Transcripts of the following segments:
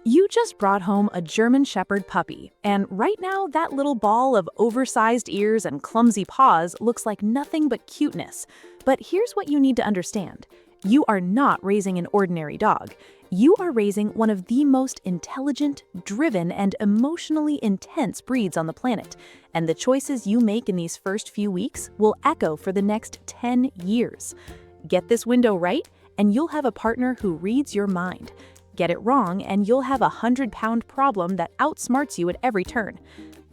You just brought home a German Shepherd puppy, and right now that little ball of oversized ears and clumsy paws looks like nothing but cuteness. But here's what you need to understand. You are not raising an ordinary dog. You are raising one of the most intelligent, driven, and emotionally intense breeds on the planet. And the choices you make in these first few weeks will echo for the next 10 years. Get this window right, and you'll have a partner who reads your mind. Get it wrong, and you'll have a 100-pound problem that outsmarts you at every turn.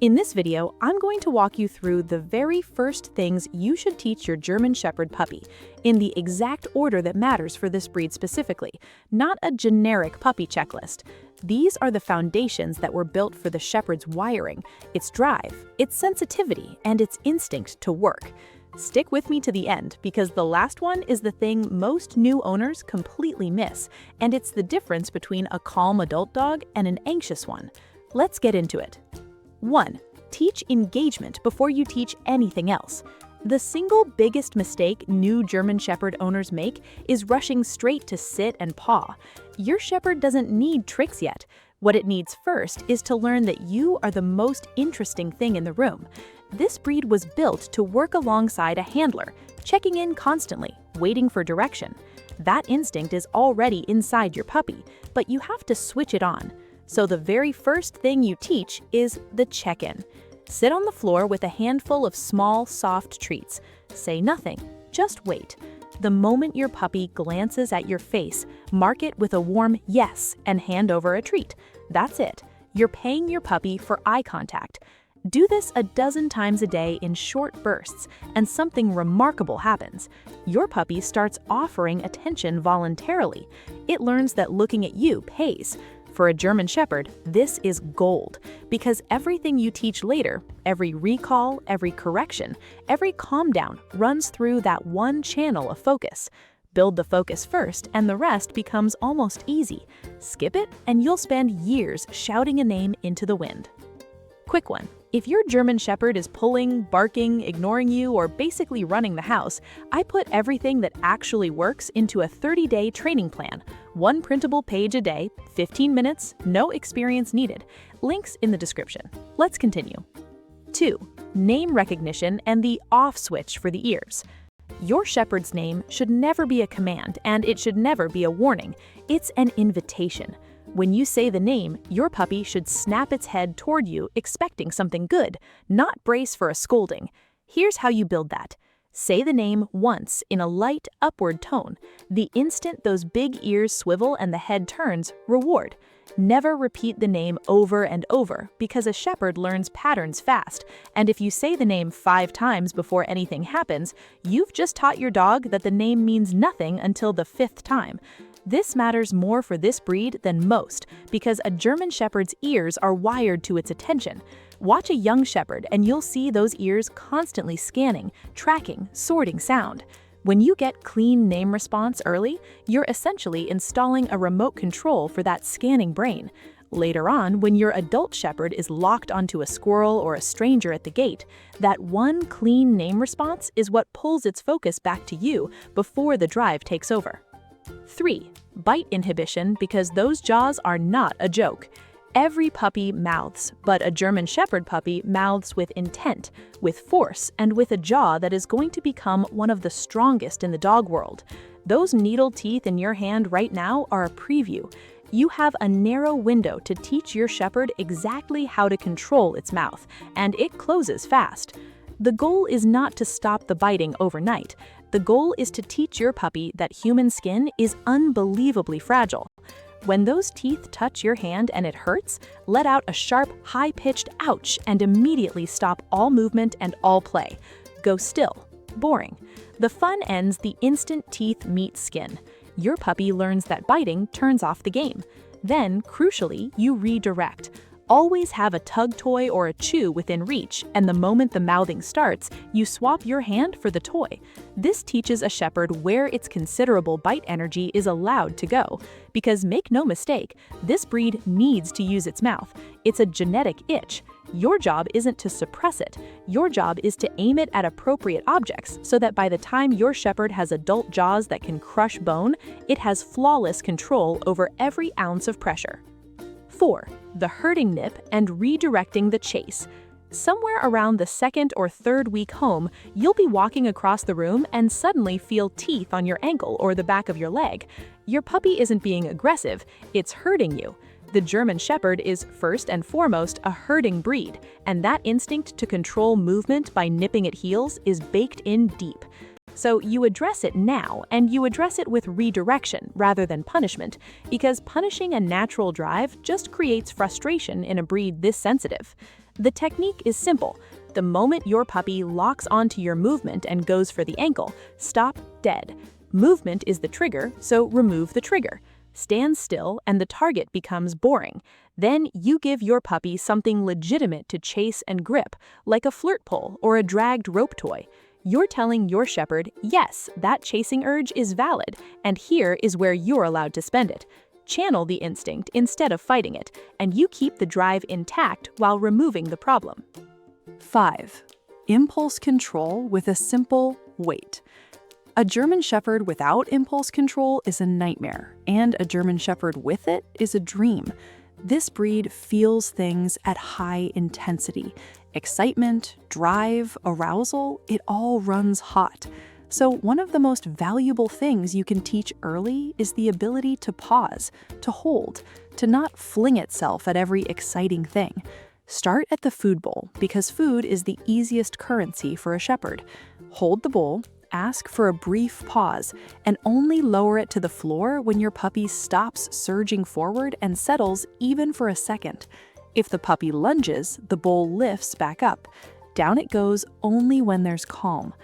In this video, I'm going to walk you through the very first things you should teach your German Shepherd puppy, in the exact order that matters for this breed specifically, not a generic puppy checklist. These are the foundations that were built for the Shepherd's wiring, its drive, its sensitivity, and its instinct to work. Stick with me to the end, because the last one is the thing most new owners completely miss, and it's the difference between a calm adult dog and an anxious one. Let's get into it. 1. Teach engagement before you teach anything else. The single biggest mistake new German Shepherd owners make is rushing straight to sit and paw. Your Shepherd doesn't need tricks yet. What it needs first is to learn that you are the most interesting thing in the room. This breed was built to work alongside a handler, checking in constantly, waiting for direction. That instinct is already inside your puppy, but you have to switch it on. So the very first thing you teach is the check-in. Sit on the floor with a handful of small, soft treats. Say nothing, just wait. The moment your puppy glances at your face, mark it with a warm yes and hand over a treat. That's it. You're paying your puppy for eye contact. Do this a dozen times a day in short bursts, and something remarkable happens. Your puppy starts offering attention voluntarily. It learns that looking at you pays. For a German Shepherd, this is gold, because everything you teach later, every recall, every correction, every calm down runs through that one channel of focus. Build the focus first, and the rest becomes almost easy. Skip it, and you'll spend years shouting a name into the wind. Quick one. If your German Shepherd is pulling, barking, ignoring you, or basically running the house, I put everything that actually works into a 30-day training plan. One printable page a day, 15 minutes, no experience needed. Links in the description. Let's continue. 2. Name recognition and the off switch for the ears. Your Shepherd's name should never be a command, and it should never be a warning. It's an invitation. When you say the name, your puppy should snap its head toward you expecting something good, not brace for a scolding. Here's how you build that. Say the name once in a light, upward tone. The instant those big ears swivel and the head turns, reward. Never repeat the name over and over, because a Shepherd learns patterns fast, and if you say the name 5 times before anything happens, you've just taught your dog that the name means nothing until the 5th time. This matters more for this breed than most, because a German Shepherd's ears are wired to its attention. Watch a young Shepherd and you'll see those ears constantly scanning, tracking, sorting sound. When you get clean name response early, you're essentially installing a remote control for that scanning brain. Later on, when your adult Shepherd is locked onto a squirrel or a stranger at the gate, that one clean name response is what pulls its focus back to you before the drive takes over. 3. Bite inhibition, because those jaws are not a joke. Every puppy mouths, but a German Shepherd puppy mouths with intent, with force, and with a jaw that is going to become one of the strongest in the dog world. Those needle teeth in your hand right now are a preview. You have a narrow window to teach your Shepherd exactly how to control its mouth, and it closes fast. The goal is not to stop the biting overnight. The goal is to teach your puppy that human skin is unbelievably fragile. When those teeth touch your hand and it hurts, let out a sharp, high-pitched ouch and immediately stop all movement and all play. Go still. Boring. The fun ends the instant teeth meet skin. Your puppy learns that biting turns off the game. Then, crucially, you redirect. Always have a tug toy or a chew within reach, and the moment the mouthing starts, you swap your hand for the toy. This teaches a Shepherd where its considerable bite energy is allowed to go. Because make no mistake, this breed needs to use its mouth. It's a genetic itch. Your job isn't to suppress it. Your job is to aim it at appropriate objects so that by the time your Shepherd has adult jaws that can crush bone, it has flawless control over every ounce of pressure. 4. The herding nip and redirecting the chase. Somewhere around the second or third week home, you'll be walking across the room and suddenly feel teeth on your ankle or the back of your leg. Your puppy isn't being aggressive, it's herding you. The German Shepherd is first and foremost a herding breed, and that instinct to control movement by nipping at heels is baked in deep. So you address it now, and you address it with redirection rather than punishment, because punishing a natural drive just creates frustration in a breed this sensitive. The technique is simple. The moment your puppy locks onto your movement and goes for the ankle, stop dead. Movement is the trigger, so remove the trigger. Stand still and the target becomes boring. Then you give your puppy something legitimate to chase and grip, like a flirt pole or a dragged rope toy. You're telling your shepherd, yes, that chasing urge is valid, and here is where you're allowed to spend it. Channel the instinct instead of fighting it, and you keep the drive intact while removing the problem. 5. Impulse control with a simple wait. A German Shepherd without impulse control is a nightmare, and a German Shepherd with it is a dream. This breed feels things at high intensity. Excitement, drive, arousal, it all runs hot. So one of the most valuable things you can teach early is the ability to pause, to hold, to not fling itself at every exciting thing. Start at the food bowl, because food is the easiest currency for a shepherd. Hold the bowl, ask for a brief pause, and only lower it to the floor when your puppy stops surging forward and settles even for a second. If the puppy lunges, the bowl lifts back up. Down it goes only when there's calm.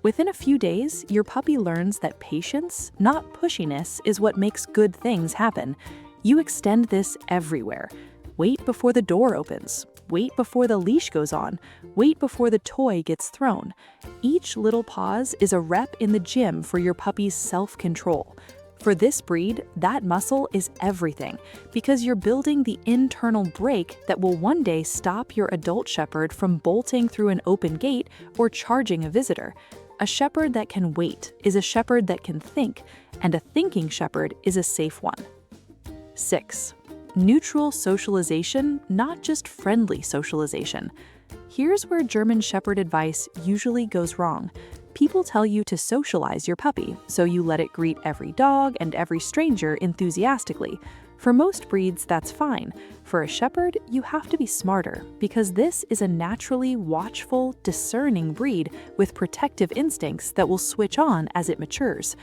Within a few days, your puppy learns that patience, not pushiness, is what makes good things happen. You extend this everywhere. Wait before the door opens. Wait before the leash goes on. Wait before the toy gets thrown. Each little pause is a rep in the gym for your puppy's self-control. For this breed, that muscle is everything, because you're building the internal brake that will one day stop your adult shepherd from bolting through an open gate or charging a visitor. A shepherd that can wait is a shepherd that can think, and a thinking shepherd is a safe one. 6. Neutral socialization, not just friendly socialization. Here's where German Shepherd advice usually goes wrong. People tell you to socialize your puppy, so you let it greet every dog and every stranger enthusiastically. For most breeds, that's fine. For a shepherd, you have to be smarter, because this is a naturally watchful, discerning breed with protective instincts that will switch on as it matures.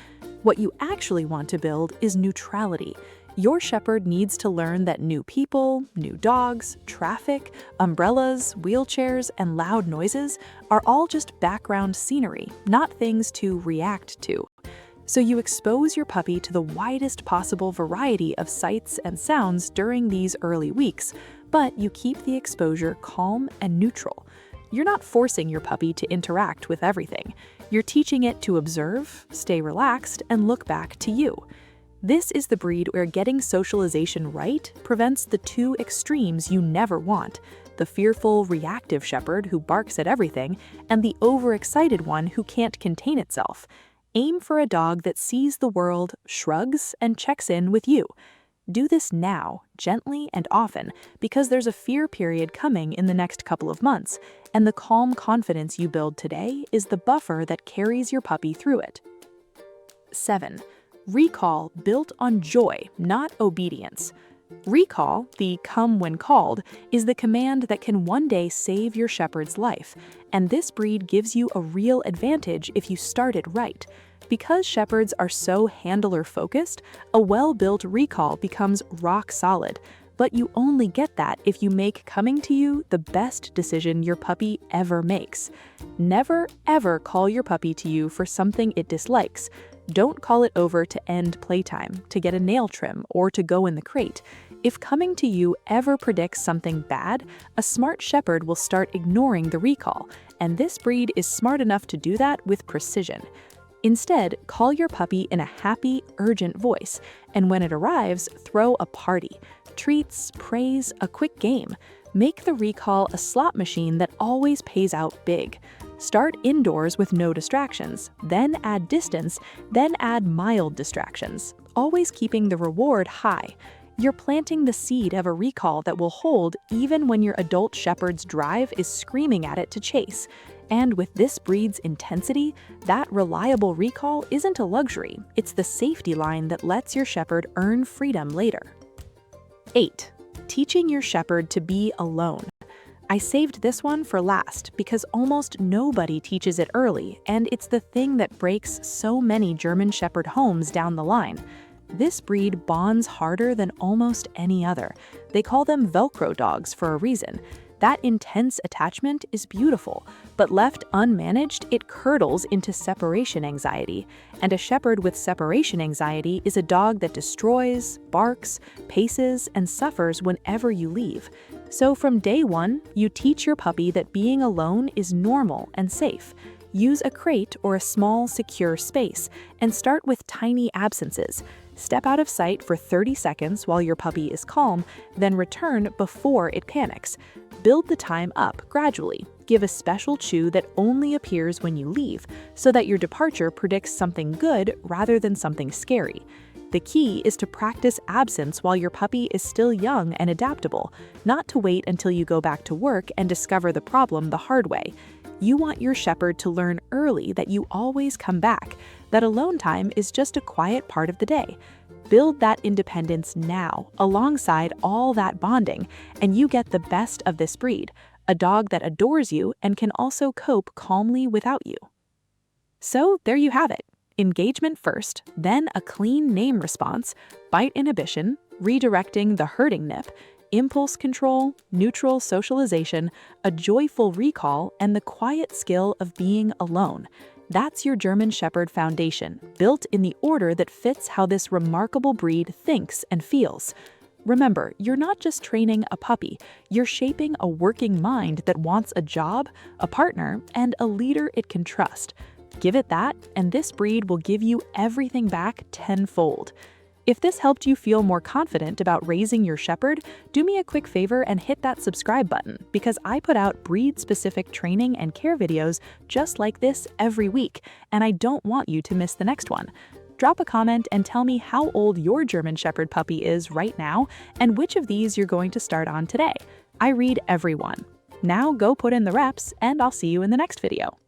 What you actually want to build is neutrality. Your shepherd needs to learn that new people, new dogs, traffic, umbrellas, wheelchairs, and loud noises are all just background scenery, not things to react to. So you expose your puppy to the widest possible variety of sights and sounds during these early weeks, but you keep the exposure calm and neutral. You're not forcing your puppy to interact with everything. You're teaching it to observe, stay relaxed, and look back to you. This is the breed where getting socialization right prevents the two extremes you never want: the fearful, reactive shepherd who barks at everything, and the overexcited one who can't contain itself. Aim for a dog that sees the world, shrugs, and checks in with you. Do this now, gently and often, because there's a fear period coming in the next couple of months, and the calm confidence you build today is the buffer that carries your puppy through it. 7. Recall built on joy, not obedience. Recall, the come when called, is the command that can one day save your shepherd's life, and this breed gives you a real advantage if you start it right. Because shepherds are so handler-focused, a well-built recall becomes rock solid, but you only get that if you make coming to you the best decision your puppy ever makes. Never, ever call your puppy to you for something it dislikes. Don't call it over to end playtime, to get a nail trim, or to go in the crate. If coming to you ever predicts something bad, a smart shepherd will start ignoring the recall, and this breed is smart enough to do that with precision. Instead, call your puppy in a happy, urgent voice, and when it arrives, throw a party. Treats, praise, a quick game. Make the recall a slot machine that always pays out big. Start indoors with no distractions, then add distance, then add mild distractions, always keeping the reward high. You're planting the seed of a recall that will hold even when your adult shepherd's drive is screaming at it to chase. And with this breed's intensity, that reliable recall isn't a luxury, it's the safety line that lets your shepherd earn freedom later. 8. Teaching your shepherd to be alone. I saved this one for last because almost nobody teaches it early, and it's the thing that breaks so many German Shepherd homes down the line. This breed bonds harder than almost any other. They call them Velcro dogs for a reason. That intense attachment is beautiful, but left unmanaged, it curdles into separation anxiety. And a shepherd with separation anxiety is a dog that destroys, barks, paces, and suffers whenever you leave. So from day one, you teach your puppy that being alone is normal and safe. Use a crate or a small, secure space, and start with tiny absences. Step out of sight for 30 seconds while your puppy is calm, then return before it panics. Build the time up gradually. Give a special chew that only appears when you leave, so that your departure predicts something good rather than something scary. The key is to practice absence while your puppy is still young and adaptable, not to wait until you go back to work and discover the problem the hard way. You want your shepherd to learn early that you always come back, that alone time is just a quiet part of the day. Build that independence now, alongside all that bonding, and you get the best of this breed, a dog that adores you and can also cope calmly without you. So there you have it. Engagement first, then a clean name response, bite inhibition, redirecting the herding nip, impulse control, neutral socialization, a joyful recall, and the quiet skill of being alone. That's your German Shepherd foundation, built in the order that fits how this remarkable breed thinks and feels. Remember, you're not just training a puppy, you're shaping a working mind that wants a job, a partner, and a leader it can trust. Give it that, and this breed will give you everything back tenfold. If this helped you feel more confident about raising your shepherd, do me a quick favor and hit that subscribe button, because I put out breed-specific training and care videos just like this every week, and I don't want you to miss the next one. Drop a comment and tell me how old your German Shepherd puppy is right now and which of these you're going to start on today. I read every one. Now go put in the reps, and I'll see you in the next video.